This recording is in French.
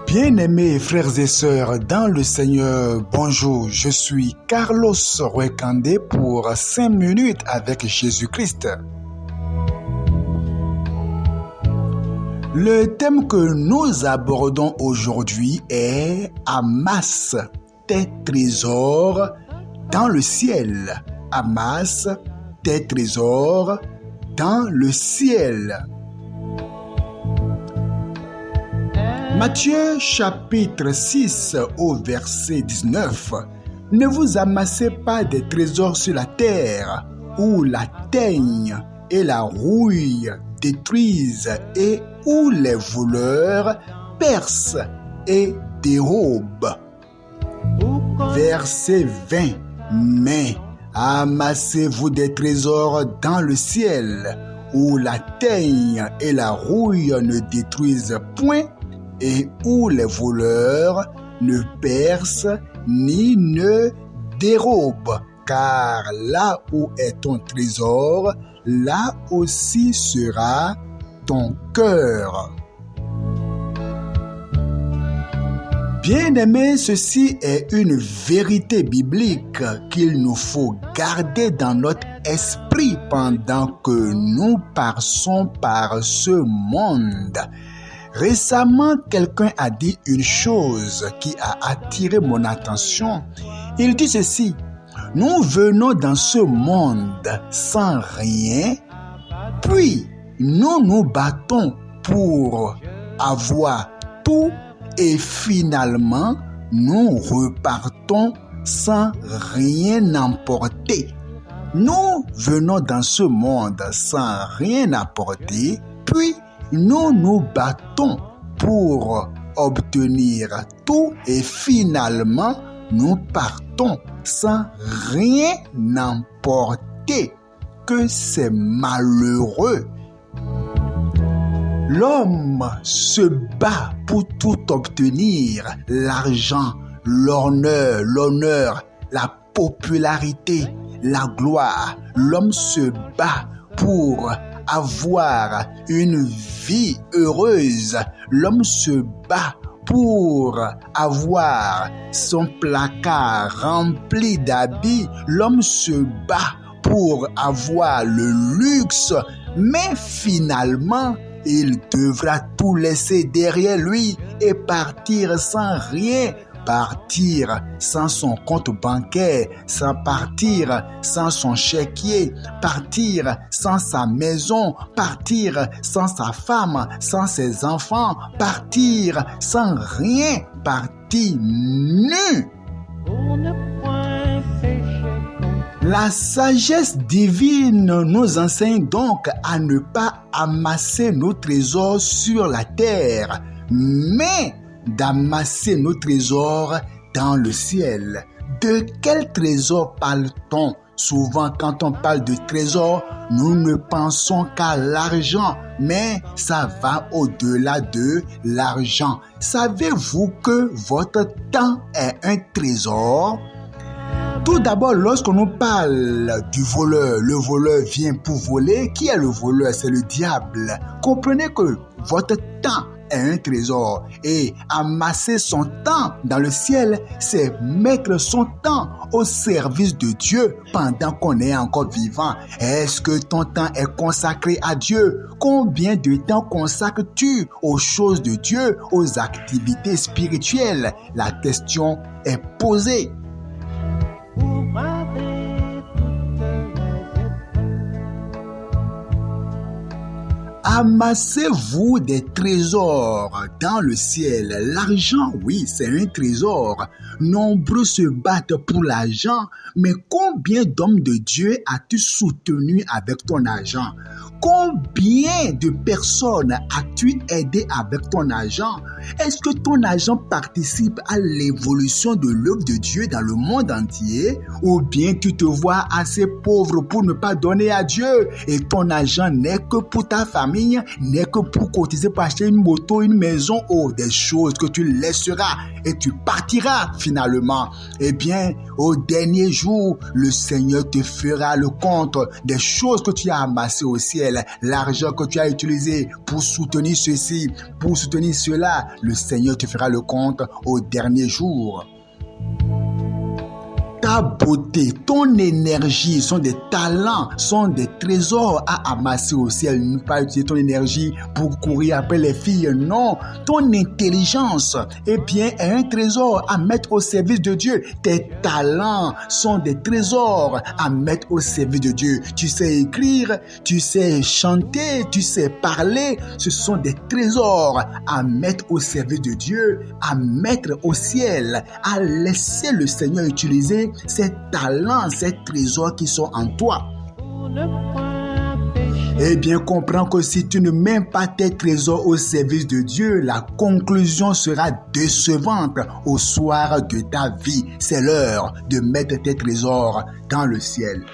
Bien-aimés frères et sœurs dans le Seigneur, bonjour, je suis Carlos Ruekandé pour 5 minutes avec Jésus-Christ. Le thème que nous abordons aujourd'hui est « Amasse tes trésors dans le ciel ». Amasse tes trésors dans le ciel. Matthieu chapitre 6 au verset 19. Ne vous amassez pas des trésors sur la terre, où la teigne et la rouille détruisent et où les voleurs percent et dérobent. Verset 20. Mais amassez-vous des trésors dans le ciel, où la teigne et la rouille ne détruisent point, et où les voleurs ne percent ni ne dérobent. Car là où est ton trésor, là aussi sera ton cœur. Bien-aimés, ceci est une vérité biblique qu'il nous faut garder dans notre esprit pendant que nous passons par ce monde. Récemment, quelqu'un a dit une chose qui a attiré mon attention. Il dit ceci: nous venons dans ce monde sans rien, puis nous nous battons pour avoir tout et finalement nous repartons sans rien emporter. Nous venons dans ce monde sans rien apporter, puis nous nous battons pour obtenir tout et finalement nous partons sans rien emporter. Que c'est malheureux! L'homme se bat pour tout obtenir, l'argent, l'honneur, la popularité, la gloire. L'homme se bat pour avoir une vie heureuse. L'homme se bat pour avoir son placard rempli d'habits. L'homme se bat pour avoir le luxe, mais finalement, il devra tout laisser derrière lui et partir sans rien. Partir sans son compte bancaire, sans partir sans son chéquier, partir sans sa maison, partir sans sa femme, sans ses enfants, partir sans rien, partir nu. La sagesse divine nous enseigne donc à ne pas amasser nos trésors sur la terre, mais d'amasser nos trésors dans le ciel. De quel trésor parle-t-on? Souvent, quand on parle de trésor, nous ne pensons qu'à l'argent, mais ça va au-delà de l'argent. Savez-vous que votre temps est un trésor? Tout d'abord, lorsqu'on nous parle du voleur, le voleur vient pour voler. Qui est le voleur? C'est le diable. Comprenez que votre temps est un trésor et amasser son temps dans le ciel, c'est mettre son temps au service de Dieu pendant qu'on est encore vivant. Est-ce que ton temps est consacré à Dieu? Combien de temps consacres-tu aux choses de Dieu, aux activités spirituelles? La question est posée. Amassez-vous des trésors dans le ciel. L'argent, oui, c'est un trésor. Nombreux se battent pour l'argent, mais combien d'hommes de Dieu as-tu soutenu avec ton argent? Combien de personnes as-tu aidé avec ton argent? Est-ce que ton argent participe à l'évolution de l'œuvre de Dieu dans le monde entier? Ou bien tu te vois assez pauvre pour ne pas donner à Dieu et ton argent n'est que pour ta famille? famille n'est que pour cotiser pour acheter une moto, une maison, des choses que tu laisseras et tu partiras finalement. Eh bien, au dernier jour, le Seigneur te fera le compte des choses que tu as amassées au ciel, l'argent que tu as utilisé pour soutenir ceci, pour soutenir cela. Le Seigneur te fera le compte au dernier jour. Ta beauté, ton énergie sont des talents, sont des trésors à amasser au ciel. Ne pas utiliser ton énergie pour courir après les filles. Non, ton intelligence, eh bien, est un trésor à mettre au service de Dieu. Tes talents sont des trésors à mettre au service de Dieu. Tu sais écrire, tu sais chanter, tu sais parler. Ce sont des trésors à mettre au service de Dieu, à mettre au ciel, à laisser le Seigneur utiliser ces talents, ces trésors qui sont en toi. Eh bien, comprends que si tu ne mets pas tes trésors au service de Dieu, la conclusion sera décevante au soir de ta vie. C'est l'heure de mettre tes trésors dans le ciel.